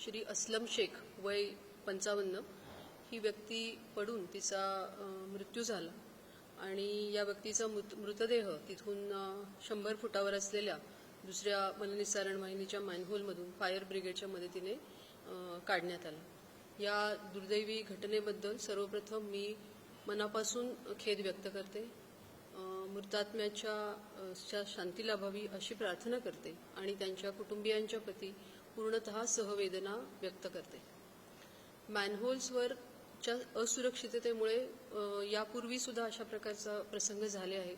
श्री असलम शेख वय 55 ही व्यक्ती पडून तिचा मृत्यू झाला आणि या व्यक्तीचा मृतदेह तिथून 100 फुटावर असलेल्या दुसऱ्या मलनिस्सारण वाहिनीच्या मॅनहोलमधून फायर ब्रिगेडच्या मदतीने काढण्यात आला। या दुर्दैवी घटनेबद्दल सर्वप्रथम मी मनापासून खेद व्यक्त करते। मृतात्म्याच्या शांती लाभावी अशी प्रार्थना करते आणि त्यांच्या कुटुंबियांच्या प्रती पूर्णतः सहवेदना व्यक्त करते। मॅनहोल्सवरच्या असुरक्षिततेमुळे यापूर्वी सुद्धा अशा प्रकारचा प्रसंग झाले आहेत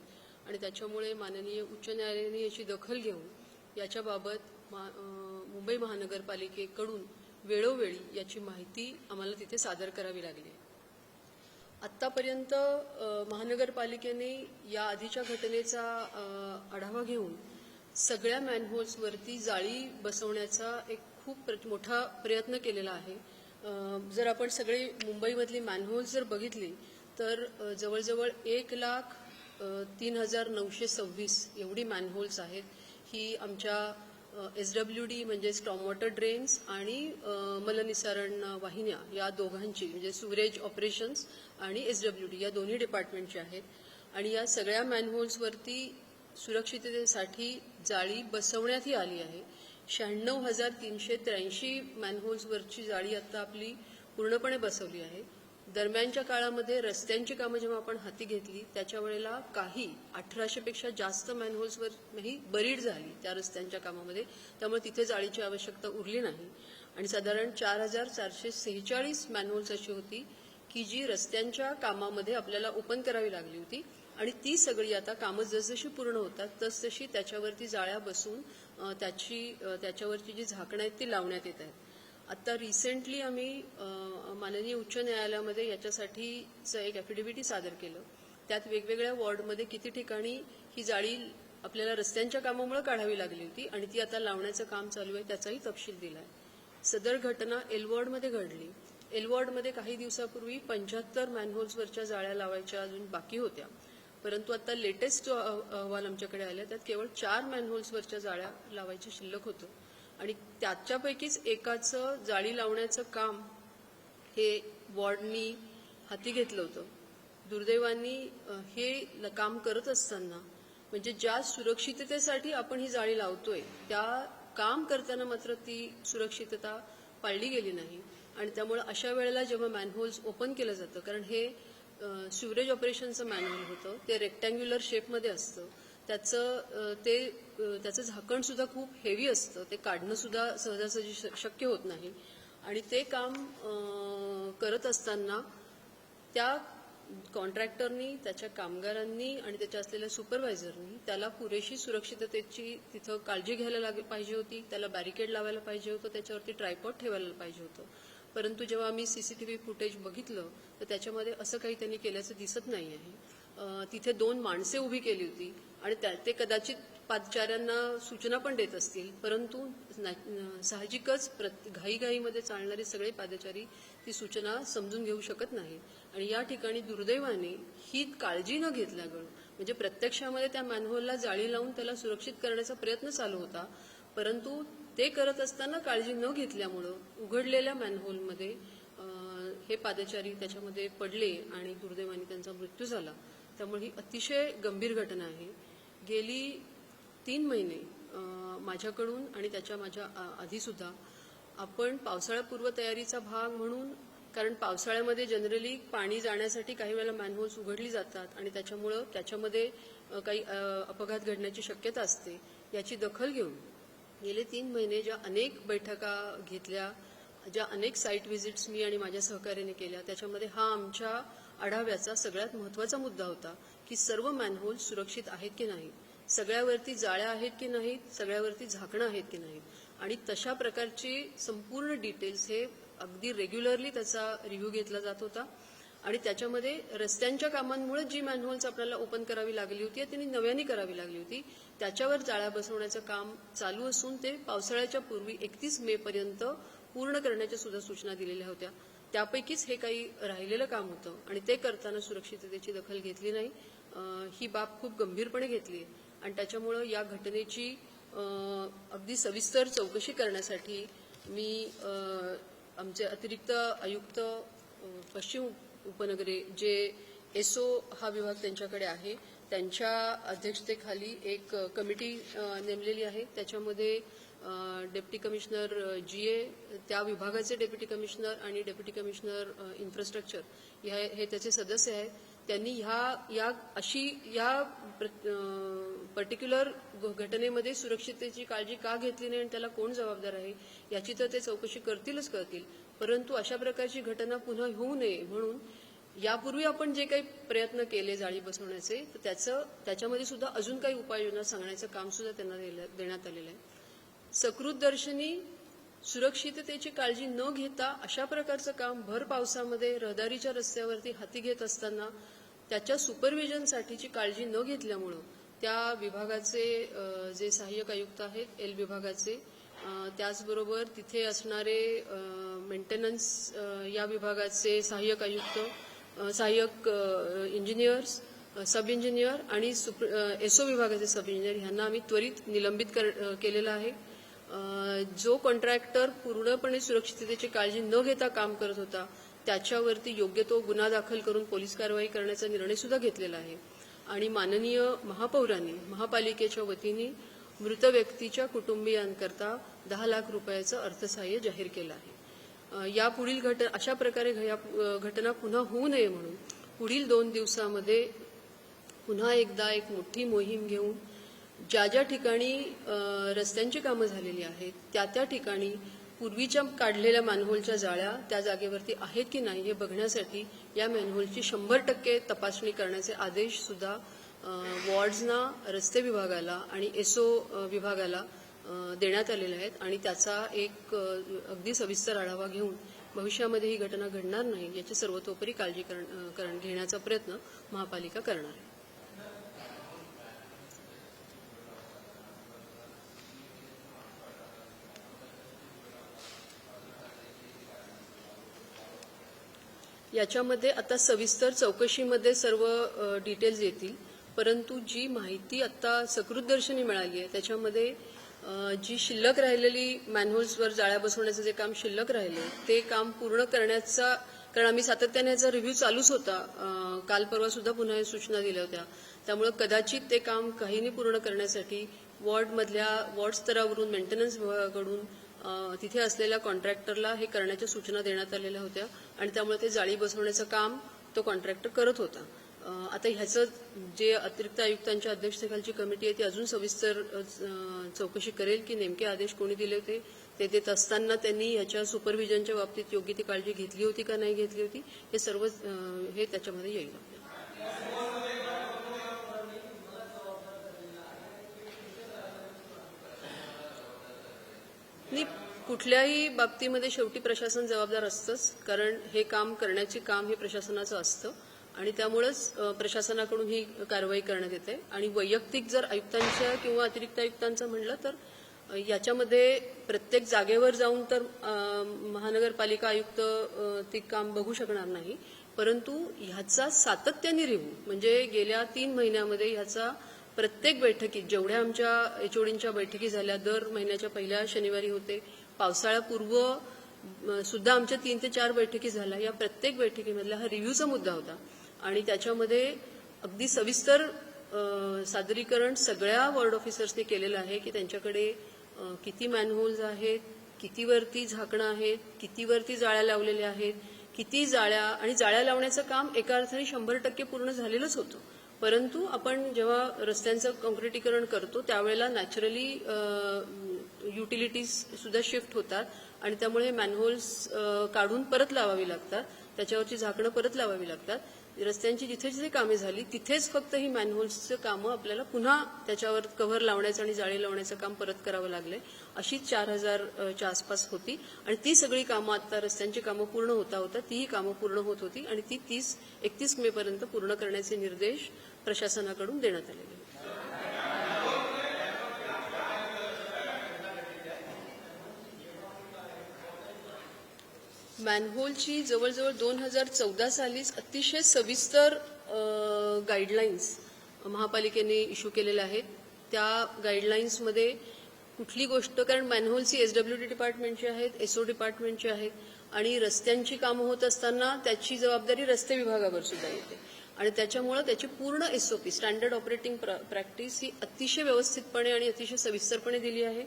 आणि त्याच्यामुळे माननीय उच्च न्यायालयाने याची दखल घेऊन याच्याबाबत मुंबई महानगरपालिकेकडून वेळोवेळी याची माहिती आम्हाला तिथे सादर करावी लागली। आत्तापर्यंत महानगरपालिकेने या आधीच्या घटनेचा आढावा घेऊन सगळ्या मॅनहोल्सवरती जाळी बसवण्याचा एक खूप मोठा प्रयत्न केलेला आहे। जर आपण सगळे मुंबईमधली मॅनहोल्स जर बघितली तर जवळजवळ 1,03,926 एवढी मॅनहोल्स आहेत। ही आमच्या SWD म्हणजे स्टॉर्म वॉटर ड्रेन्स आणि मलनिस्सारण वाहिन्या या दोघांची म्हणजे सुरेज ऑपरेशन्स आणि SWD या दोन्ही डिपार्टमेंटचे आहेत आणि या सगळ्या मॅनहोल्सवरती सुरक्षिततेसाठी जाळी बसवण्यातही आली आहे। 96,383 मॅनहोल्सवरची जाळी आता आपली पूर्णपणे बसवली आहे। दरम्यानच्या काळामध्ये रस्त्यांची कामं जेव्हा आपण हाती घेतली त्याच्या वेळेला काही 1800 पेक्षा जास्त मॅनहोल्सवरही बरीड झाली त्या रस्त्यांच्या कामामध्ये, त्यामुळे तिथे जाळीची आवश्यकता उरली नाही आणि साधारण 4,446 मॅनहोल्स अशी होती की जी रस्त्यांच्या कामामध्ये आपल्याला ओपन करावी लागली होती आणि ती सगळी आता कामं जसजशी पूर्ण होतात तसतशी त्याच्यावरती जाळ्या बसून त्याच्यावरची जी झाकणं आहेत ती लावण्यात येत आहेत। आता रिसेंटली आम्ही माननीय उच्च न्यायालयामध्ये याच्यासाठीचं एक ॲफिडेव्हिट सादर केलं। त्यात वेगवेगळ्या वॉर्डमध्ये किती ठिकाणी ही जाळी आपल्याला रस्त्यांच्या कामामुळे काढावी लागली होती आणि ती आता लावण्याचं काम चालू आहे त्याचाही तपशील दिला आहे। सदर घटना एल वॉर्डमध्ये घडली। एल वॉर्डमध्ये काही दिवसापूर्वी 75 मॅनहोल्सवरच्या जाळ्या लावायच्या अजून बाकी होत्या, परंतु आता लेटेस्ट जो अहवाल आमच्याकडे आला त्यात केवळ 4 मॅनहोल्सवरच्या जाळ्या लावायची शिल्लक होतं आणि त्याच्यापैकीच एकाचं जाळी लावण्याचं काम हे वॉर्डनी हाती घेतलं होतं। दुर्दैवाने हे काम करत असताना म्हणजे ज्या सुरक्षिततेसाठी आपण ही जाळी लावतोय त्या काम करताना मात्र ती सुरक्षितता पाळली गेली नाही आणि त्यामुळे अशा वेळेला जेव्हा मॅनहोल्स ओपन केलं जातं, कारण हे सिवरेज ऑपरेशनचं मॅनहोल होतं, ते रेक्टँग्युलर शेपमध्ये असतं, त्याचं झाकण सुद्धा खूप हेवी असतं, ते काढणं सुद्धा सहजासहजी शक्य होत नाही आणि ते काम करत असताना त्या कॉन्ट्रॅक्टरनी, त्याच्या कामगारांनी आणि त्याच्या असलेल्या सुपरवायझरनी त्याला पुरेशी सुरक्षिततेची तिथं काळजी घ्यायला पाहिजे होती, त्याला बॅरिकेड लावायला पाहिजे होतं, त्याच्यावरती ट्रायपॉड ठेवायला पाहिजे होतं, परंतु जेव्हा आम्ही CCTV फुटेज बघितलं तर त्याच्यामध्ये असं काही त्यांनी केल्याचं दिसत नाही आहे। तिथे 2 माणसे उभी केली होती आणि ते कदाचित पादचाऱ्यांना सूचना पण देत असतील, परंतु साहजिकच घाईघाईमध्ये चालणारे सगळे पादचारी ती सूचना समजून घेऊ शकत नाहीत आणि या ठिकाणी दुर्दैवाने ही काळजी न घेतल्यामुळे म्हणजे प्रत्यक्षामध्ये त्या मॅनहोलला जाळी लावून त्याला सुरक्षित करण्याचा प्रयत्न चालू होता, परंतु ते करत असताना काळजी न घेतल्यामुळं उघडलेल्या मॅनहोलमध्ये हे पादचारी त्याच्यामध्ये पडले आणि दुर्दैवाने त्यांचा मृत्यू झाला। त्यामुळे ही अतिशय गंभीर घटना आहे। गेली 3 महिने माझ्याकडून आणि माझ्या आधीसुद्धा आपण पावसाळ्यापूर्व तयारीचा भाग म्हणून, कारण पावसाळ्यामध्ये जनरली पाणी जाण्यासाठी काही वेळेला मॅनहोल्स उघडली जातात आणि त्याच्यामध्ये काही अपघात घडण्याची शक्यता असते, याची दखल घेऊन गेले 3 महिने ज्या अनेक बैठका घेतल्या, ज्या अनेक साईट व्हिजिट्स मी आणि माझ्या सहकार्याने केल्या, त्याच्यामध्ये हा आमच्या आढाव्याचा सगळ्यात महत्त्वाचा मुद्दा होता की सर्व मॅनहोल्स सुरक्षित आहेत की नाहीत, सगळ्यावरती जाळ्या आहेत की नाहीत, सगळ्यावरती झाकणं आहेत की नाहीत आणि तशा प्रकारची संपूर्ण डिटेल्स हे अगदी रेग्युलरली त्याचा रिव्ह्यू घेतला जात होता आणि त्याच्यामध्ये रस्त्यांच्या कामांमुळे जी मॅनहोल्स आपल्याला ओपन करावी लागली होती त्यांनी नव्याने करावी लागली होती, त्याच्यावर जाळ्या बसवण्याचं काम चालू असून ते पावसाळ्याच्या पूर्वी 31 मे पर्यंत पूर्ण करण्याच्या सुद्धा सूचना दिलेल्या होत्या। त्यापैकीच हे काही राहिलेलं काम होतं आणि ते करताना सुरक्षिततेची दखल घेतली नाही। ही बाब खूप गंभीरपणे घेतली आणि त्याच्यामुळे या घटनेची अगदी सविस्तर चौकशी करण्यासाठी मी आमचे अतिरिक्त आयुक्त पश्चिम उपनगरे जे एसओ हा विभाग त्यांच्याकडे आहे त्यांच्या अध्यक्षतेखाली एक कमिटी नेमलेली आहे. त्याच्यामध्ये डेप्युटी कमिशनर GA, त्या विभागाचे डेप्युटी कमिशनर आणि डेप्युटी कमिशनर इन्फ्रास्ट्रक्चर हे त्याचे सदस्य आहेत. त्यांनी या पर्टिक्युलर घटनेमध्ये सुरक्षिततेची काळजी का घेतली नाही आणि त्याला कोण जबाबदार आहे याची तर ते चौकशी करतील. परंतु अशा प्रकारची घटना पुन्हा होऊ नये म्हणून यापूर्वी आपण जे काही प्रयत्न केले जाळी बसवण्याचे तर त्याच्यामध्ये सुद्धा अजून काही उपाययोजना सांगण्याचं काम सुद्धा त्यांना देण्यात आलेलं आहे. सकृतदर्शनी सुरक्षिततेची काळजी न घेता अशा प्रकारचं काम भर पावसामध्ये रहदारीच्या रस्त्यावरती हाती घेत असताना त्याच्या सुपरविजनसाठीची काळजी न घेतल्यामुळं त्या विभागाचे जे सहाय्यक आयुक्त आहेत एल विभागाचे, त्याचबरोबर तिथे असणारे मेंटेनन्स या विभागाचे सहाय्यक आयुक्त, सहाय्यक इंजिनियर्स, सब इंजिनियर आणि एसओ विभागाचे सब इंजिनियर ह्यांना आम्ही त्वरित निलंबित केलेलं आहे. जो कॉन्ट्रॅक्टर पूर्णपणे सुरक्षिततेची काळजी न घेता काम करत होता त्याच्यावरती योग्य तो गुन्हा दाखल करून पोलीस कारवाई करण्याचा निर्णय सुद्धा घेतलेला आहे. आणि माननीय महापौरांनी महापालिकेच्या वतीने मृत व्यक्तीच्या कुटुंबियांकरता 10 लाख रुपयाचं अर्थसहाय्य जाहीर केलं आहे. यापुढील अशा प्रकारे घटना पुन्हा होऊ नये म्हणून पुढील 2 दिवसामध्ये पुन्हा एकदा एक मोठी मोहीम घेऊन ज्या ठिकाणी रस्त्यांची कामं झालेली आहेत त्या ठिकाणी पूर्वीच्या काढलेल्या मॅनहोलच्या जाळ्या त्या जागेवरती आहेत की नाही हे बघण्यासाठी या मॅनहोलची 100% तपासणी करण्याचे आदेश सुद्धा वॉर्ड्सना, रस्ते विभागाला आणि एसओ विभागाला देण्यात आलेले आहेत. आणि त्याचा एक अगदी सविस्तर आढावा घेऊन भविष्यामध्ये ही घटना घडणार नाही याची सर्वतोपरी काळजी घेण्याचा प्रयत्न महापालिका करणार आहे. याच्यामध्ये आता सविस्तर चौकशीमध्ये सर्व डिटेल्स येतील, परंतु जी माहिती आता सकृतदर्शनी मिळाली आहे त्याच्यामध्ये जी शिल्लक राहिलेली मॅनहोल्सवर जाळ्या बसवण्याचं जे काम शिल्लक राहिले ते काम पूर्ण करण्याचा, कारण आम्ही सातत्याने याचा रिव्ह्यू चालूच होता, काल परवा सुद्धा पुन्हा सूचना दिल्या होत्या, त्यामुळे कदाचित ते काम काहींनी पूर्ण करण्यासाठी वॉर्ड स्तरावरून मेंटेनन्स विभागाकडून तिथे असलेल्या कॉन्ट्रॅक्टरला हे करण्याच्या सूचना देण्यात आलेल्या होत्या आणि त्यामुळे ते जाळी बसवण्याचं काम तो कॉन्ट्रॅक्टर करत होता. आता ह्याचं जे अतिरिक्त आयुक्तांच्या अध्यक्षतेखालची कमिटी आहे ती अजून सविस्तर चौकशी करेल की नेमके आदेश कोणी दिले होते, ते देत असताना त्यांनी ह्याच्या सुपरव्हिजनच्या बाबतीत योग्य ती काळजी घेतली होती का नाही घेतली होती हे सर्व हे त्याच्यामध्ये येईल. कुठल्याही बाबतीमध्ये शेवटी प्रशासन जबाबदार असतंच, कारण हे काम करण्याचे काम हे प्रशासनाचं असतं आणि त्यामुळेच प्रशासनाकडून ही कारवाई करण्यात येते. आणि वैयक्तिक जर आयुक्तांच्या किंवा अतिरिक्त आयुक्तांचं म्हणलं तर याच्यामध्ये प्रत्येक जागेवर जाऊन तर महानगरपालिका आयुक्त ते काम बघू शकणार नाही, परंतु ह्याचा सातत्याने रिव्ह्यू म्हणजे गेल्या 3 महिन्यामध्ये ह्याचा प्रत्येक बैठकीत जेवढ्या आमच्या HODंच्या बैठकी झाल्या दर महिन्याच्या पहिल्या शनिवारी होते, पावसाळ्यापूर्व सुद्धा आमच्या 3 ते 4 बैठकी झाल्या, या प्रत्येक बैठकीमधला हा रिव्ह्यूचा मुद्दा होता आणि त्याच्यामध्ये अगदी सविस्तर सादरीकरण सगळ्या वॉर्ड ऑफिसर्सनी केलेलं आहे की त्यांच्याकडे किती मॅनहोल्स आहेत, किती वरती झाकणं आहेत, किती वरती जाळ्या लावलेल्या आहेत, किती जाळ्या, आणि जाळ्या लावण्याचं काम एका अर्थाने 100% पूर्ण झालेलंच होतं. परंतु आपण जेव्हा रस्त्यांचं कॉन्क्रिटीकरण करतो त्यावेळेला नॅचरली युटिलिटीज सुद्धा शिफ्ट होतात आणि त्यामुळे मॅनहोल्स काढून परत लावावी लागतात, त्याच्यावरची झाकणं परत लावावी लागतात. रस्त्यांची जिथे जिथे कामे झाली तिथेच फक्त ही मॅनहोल्सचं कामं आपल्याला पुन्हा त्याच्यावर कव्हर लावण्याचं आणि जाळी लावण्याचं काम परत करावं लागलंय. अशी 4000च्या आसपास होती आणि ती सगळी कामं आता रस्त्यांची कामं पूर्ण होता तीही कामं पूर्ण होत होती आणि ती 31 मे पर्यंत पूर्ण करण्याचे निर्देश प्रशासनाकडून देण्यात आलेले. मॅनहोलची जवळजवळ 2014 सालीच अतिशय सविस्तर गाईडलाईन्स महापालिकेने इश्यू केलेल्या आहेत. त्या गाईडलाईन्समध्ये कुठली गोष्ट, कारण मॅनहोलची SWD डिपार्टमेंटची आहेत, SO डिपार्टमेंटची आहेत, आणि रस्त्यांची कामं होत असताना त्याची जबाबदारी रस्ते विभागावर सुद्धा येते. आणि त्याच्यामुळे त्याची पूर्ण SOP स्टँडर्ड ऑपरेटिंग प्रॅक्टिस ही अतिशय व्यवस्थितपणे आणि अतिशय सविस्तरपणे दिली आहे.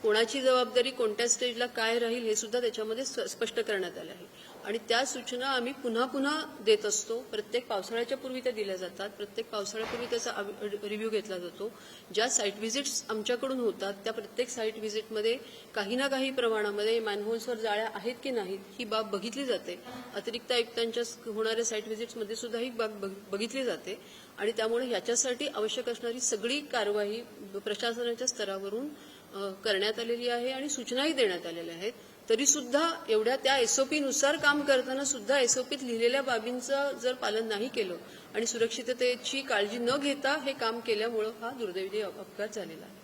कोणाची जबाबदारी कोणत्या स्टेजला काय राहील हे सुद्धा त्याच्यामध्ये स्पष्ट करण्यात आले आहे. आणि त्या सूचना आम्ही पुन्हा पुन्हा देत असतो. प्रत्येक पावसाळ्याच्या पूर्वी त्या दिल्या जातात. प्रत्येक पावसाळ्यापूर्वी त्याचा रिव्ह्यू घेतला जातो. ज्या साईट व्हिजिट्स आमच्याकडून होतात त्या प्रत्येक साईट व्हिजिटमध्ये काही ना काही प्रमाणामध्ये मॅनहोल्सवर जाळ्या आहेत की नाहीत ही बाब बघितली जाते. अतिरिक्त आयुक्तांच्या होणाऱ्या साईट व्हिजिट्समध्ये सुद्धा ही बाब बघितली जाते. आणि त्यामुळे याच्यासाठी आवश्यक असणारी सगळी कारवाई प्रशासनाच्या स्तरावरून करण्यात आलेली आहे आणि सूचनाही देण्यात आलेल्या आहेत. तरी सुद्धा एवढ्या त्या SOP नुसार काम करताना सुद्धा SOPत लिहिलेल्या बाबींचं जर पालन नाही केलं आणि सुरक्षिततेची काळजी न घेता हे काम केल्यामुळं हा दुर्दैवी अपघात झालेला आहे.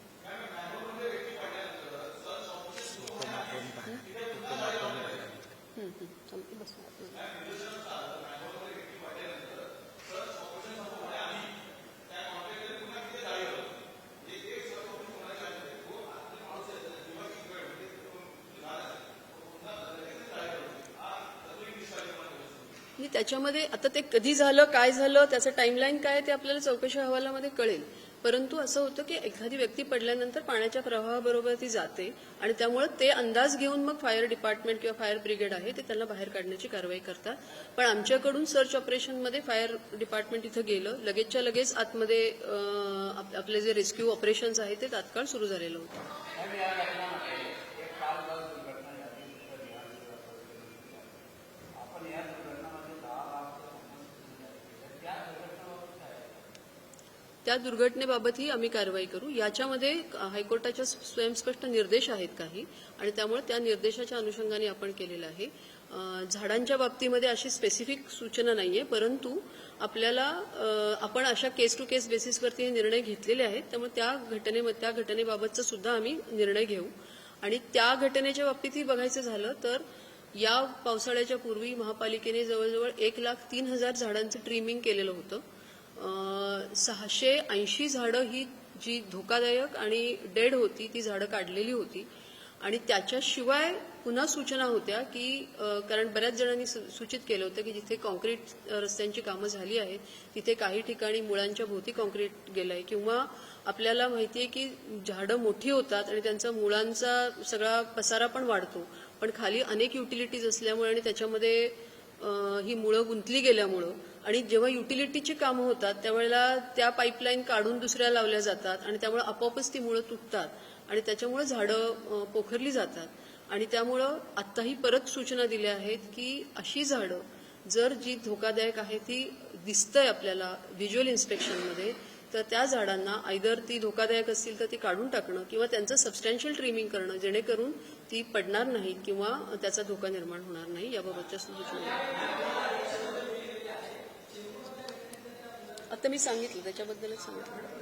त्याच्यामध्ये आता ते कधी झालं, काय झालं, त्याचं टाइमलाईन काय ते आपल्याला चौकशी अहवालामध्ये कळेल. परंतु असं होतं की एखादी व्यक्ती पडल्यानंतर पाण्याच्या प्रवाहाबरोबर ती जाते आणि त्यामुळे ते अंदाज घेऊन मग फायर डिपार्टमेंट किंवा फायर ब्रिगेड आहे ते त्यांना बाहेर काढण्याची कारवाई करतात. पण आमच्याकडून सर्च ऑपरेशनमध्ये फायर डिपार्टमेंट इथं गेलं, लगेचच्या लगेच आतमध्ये आपले जे रेस्क्यू ऑपरेशन्स आहेत ते तात्काळ सुरू झालेलं होतं. त्या दुर्घटनेबाबतही आम्ही कारवाई करू. याच्यामध्ये हायकोर्टाच्या स्वयंस्पष्ट निर्देश आहेत काही आणि त्यामुळे त्या निर्देशाच्या अनुषंगाने आपण केलेलं आहे. झाडांच्या बाबतीमध्ये अशी स्पेसिफिक सूचना नाहीये, परंतु आपल्याला आपण अशा केस टू केस बेसिसवरती हे निर्णय घेतलेले आहेत. त्यामुळे त्या घटनेबाबतचा सुद्धा आम्ही निर्णय घेऊ. आणि त्या घटनेच्या बाबतीतही बघायचं झालं तर या पावसाळ्याच्या पूर्वी महापालिकेने जवळजवळ 1,03,000 झाडांचं ट्रिमिंग केलेलं होतं. 680 झाडं ही जी धोकादायक आणि डेड होती ती झाडं काढलेली होती. आणि त्याच्याशिवाय पुन्हा सूचना होत्या की कारण बऱ्याच जणांनी सूचित केलं होतं की जिथे कॉन्क्रीट रस्त्यांची कामं झाली आहेत तिथे काही ठिकाणी मुळांच्या भोवती कॉन्क्रीट गेलंय किंवा आपल्याला माहिती आहे की झाडं मोठी होतात आणि त्यांचा मुळांचा सगळा पसारा पण वाढतो, पण खाली अनेक युटिलिटीज असल्यामुळे आणि त्याच्यामध्ये ही मुळं गुंतली गेल्यामुळं आणि जेव्हा युटिलिटीची कामं होतात त्यावेळेला त्या पाईपलाईन काढून दुसऱ्या लावल्या जातात आणि त्यामुळे आपोआपच ती मुळं तुटतात आणि त्याच्यामुळे झाडं पोखरली जातात. आणि त्यामुळं आत्ताही परत सूचना दिल्या आहेत की अशी झाडं जर जी धोकादायक आहे ती दिसतंय आपल्याला व्हिज्युअल इन्स्पेक्शनमध्ये तर त्या झाडांना आयदर ती धोकादायक असतील तर ती काढून टाकणं किंवा त्यांचं सबस्टॅन्शियल ट्रिमिंग करणं जेणेकरून ती पडणार नाहीत किंवा त्याचा धोका निर्माण होणार नाही याबाबतच्या सूचना आता मी सांगितलं त्याच्याबद्दलच सांगितलं.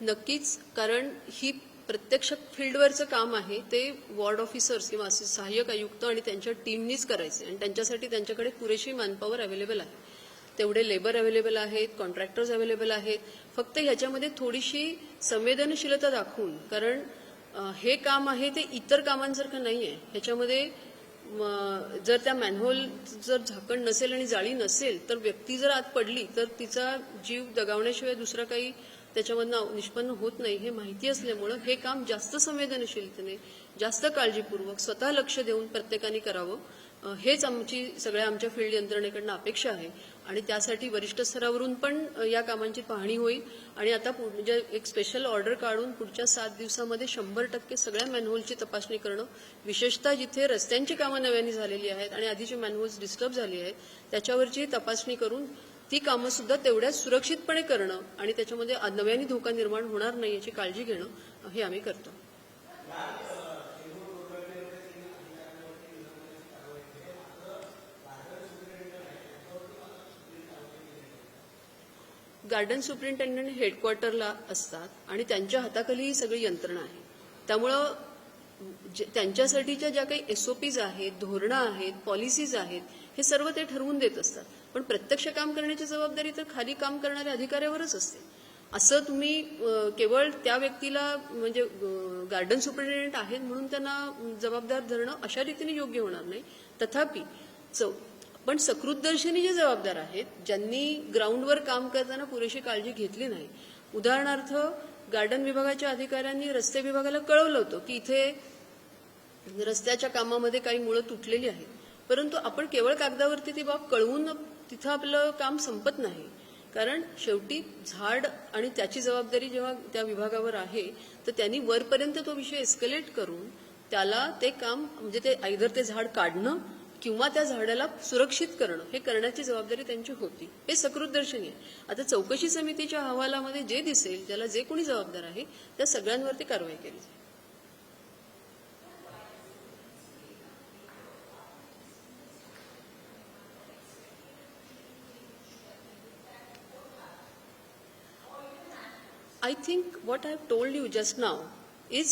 नक्कीच, कारण ही प्रत्यक्ष फील्डवरचं काम आहे ते वॉर्ड ऑफिसर्स किंवा सहाय्यक आयुक्त आणि त्यांच्या टीमनीच करायचे आणि त्यांच्यासाठी त्यांच्याकडे पुरेशी मॅनपॉवर अवेलेबल आहे. तेवढे लेबर अवेलेबल आहेत, कॉन्ट्रॅक्टर्स अवेलेबल आहेत. फक्त ह्याच्यामध्ये थोडीशी संवेदनशीलता दाखवून, कारण हे काम आहे ते इतर कामांसारखं नाही आहे. ह्याच्यामध्ये जर त्या मॅनहोल जर झाकण नसेल आणि जाळी नसेल तर व्यक्ती जर आत पडली तर तिचा जीव दगावण्याशिवाय दुसरा काही त्याच्यामधनं निष्पन्न होत नाही हे माहिती असल्यामुळं हे काम जास्त संवेदनशीलतेने, जास्त काळजीपूर्वक, स्वतः लक्ष देऊन प्रत्येकाने करावं हेच सगळ्या आमच्या फील्ड यंत्रणेकडनं अपेक्षा आहे. आणि त्यासाठी वरिष्ठ स्तरावरून पण या कामांची पाहणी होईल आणि आता म्हणजे एक स्पेशल ऑर्डर काढून पुढच्या 7 दिवसामध्ये 100% सगळ्या मॅनहोलची तपासणी करणं, विशेषतः जिथे रस्त्यांची कामं नव्याने झालेली आहेत आणि आधीची मॅनहोल्स डिस्टर्ब झाली आहेत त्याच्यावरची तपासणी करून ती कामं सुद्धा तेवढ्याच सुरक्षितपणे करणं आणि त्याच्यामध्ये नव्याने धोका निर्माण होणार नाही याची काळजी घेणं हे आम्ही करतो. गार्डन सुपरिंटेंडंट हेडक्वार्टरला असतात आणि त्यांच्या हाताखाली ही सगळी यंत्रणा आहे. त्यामुळं त्यांच्यासाठीच्या ज्या काही SOPs आहेत, धोरणं आहेत, पॉलिसीज आहेत, हे सर्व ते ठरवून देत असतात. पण प्रत्यक्ष काम करण्याची जबाबदारी तर खाली काम करणाऱ्या अधिकाऱ्यावरच असते. असं तुम्ही केवळ त्या व्यक्तीला म्हणजे गार्डन सुपरिंटेंडंट आहेत म्हणून त्यांना जबाबदार धरणं अशा रीतीने योग्य होणार नाही. तथापि पण सकृतदर्शनी जे जबाबदार आहेत, ज्यांनी ग्राउंडवर काम करताना पुरेशी काळजी घेतली नाही, उदाहरणार्थ गार्डन विभागाच्या अधिकाऱ्यांनी रस्ते विभागाला कळवलं होतं की इथे रस्त्याच्या कामामध्ये काही मुळं तुटलेली आहेत, परंतु आपण केवळ कागदावरती ती बाब कळवून तिथं आपलं काम संपत नाही. कारण शेवटी झाड आणि त्याची जबाबदारी जेव्हा त्या विभागावर आहे, तर त्यांनी वरपर्यंत तो विषय एस्केलेट करून त्याला ते काम म्हणजे ते आयदर ते झाड काढणं किंवा त्या झाडाला सुरक्षित करणं हे करण्याची जबाबदारी त्यांची होती. हे सकृतदर्शनी आहे. आता चौकशी समितीच्या अहवालामध्ये जे दिसेल, ज्याला जे कोणी जबाबदार आहे, त्या सगळ्यांवरती कारवाई केली जाईल. I think what I have told you just now is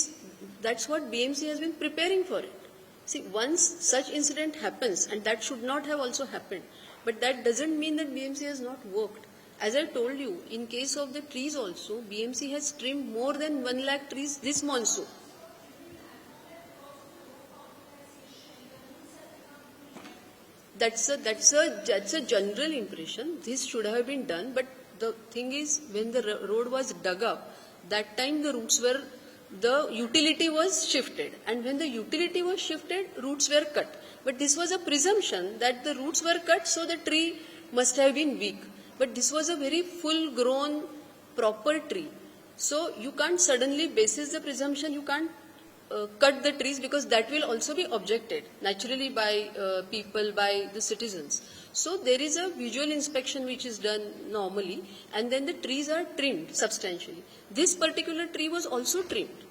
that's what BMC has been preparing for it. See, once such incident happens, and that should not have also happened, but that doesn't mean that BMC has not worked. As I told you, in case of the trees also, BMC has trimmed more than 1 lakh trees this monsoon. That's a general impression. This should have been done, but the thing is, when the road was dug up, that time the utility was shifted, and when the utility was shifted, roots were cut. But this was a presumption that the roots were cut, so the tree must have been weak. But this was a very full-grown, proper tree. So you can't suddenly, basis the presumption, you can't cut the trees, because that will also be objected naturally by people, by the citizens. So there is a visual inspection which is done normally, and then the trees are trimmed substantially. This particular tree was also trimmed,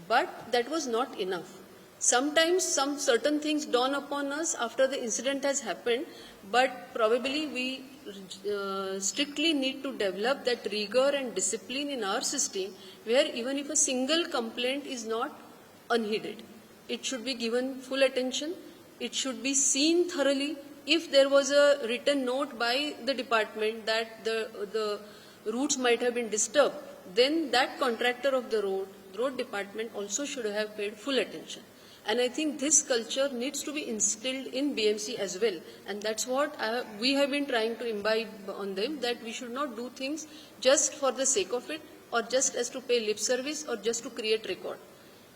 but that was not enough. Sometimes some certain things dawn upon us after the incident has happened, but probably we strictly need to develop that rigor and discipline in our system, where even if a single complaint is not unheeded, it should be given full attention, it should be seen thoroughly. If there was a written note by the department that the routes might have been disturbed, then that contractor of the road department also should have paid full attention. And I think this culture needs to be instilled in BMC as well. And that's what we have been trying to imbibe on them, that we should not do things just for the sake of it, or just as to pay lip service, or just to create record.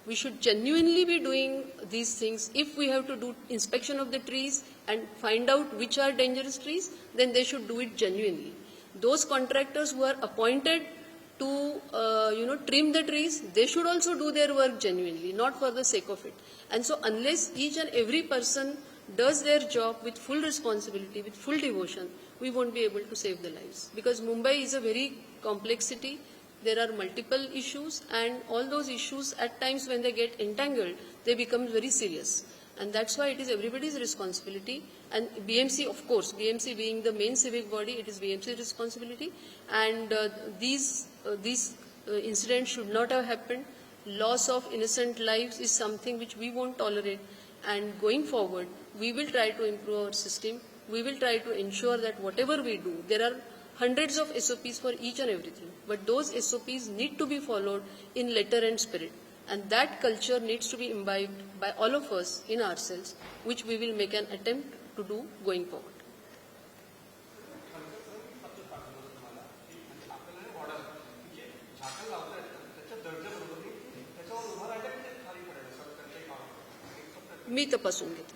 We should genuinely be doing these things. If we have to do inspection of the trees and find out which are dangerous trees, then they should do it genuinely. Those contractors who are appointed to trim the trees, they should also do their work genuinely, not for the sake of it. And so unless each and every person does their job with full responsibility, with full devotion, we won't be able to save the lives. Because Mumbai is a very complex city. There are multiple issues, and all those issues at times when they get entangled, they become very serious. And that's why it is everybody's responsibility. And BMC, of course, BMC being the main civic body, it is BMC's responsibility. And these incidents should not have happened. Loss of innocent lives is something which we won't tolerate. And going forward, we will try to improve our system. We will try to ensure that whatever we do, there are hundreds of SOPs for each and everything, but those SOPs need to be followed in letter and spirit, and that culture needs to be imbibed by all of us in ourselves, which we will make an attempt to do going forward. मी तपासून घेते.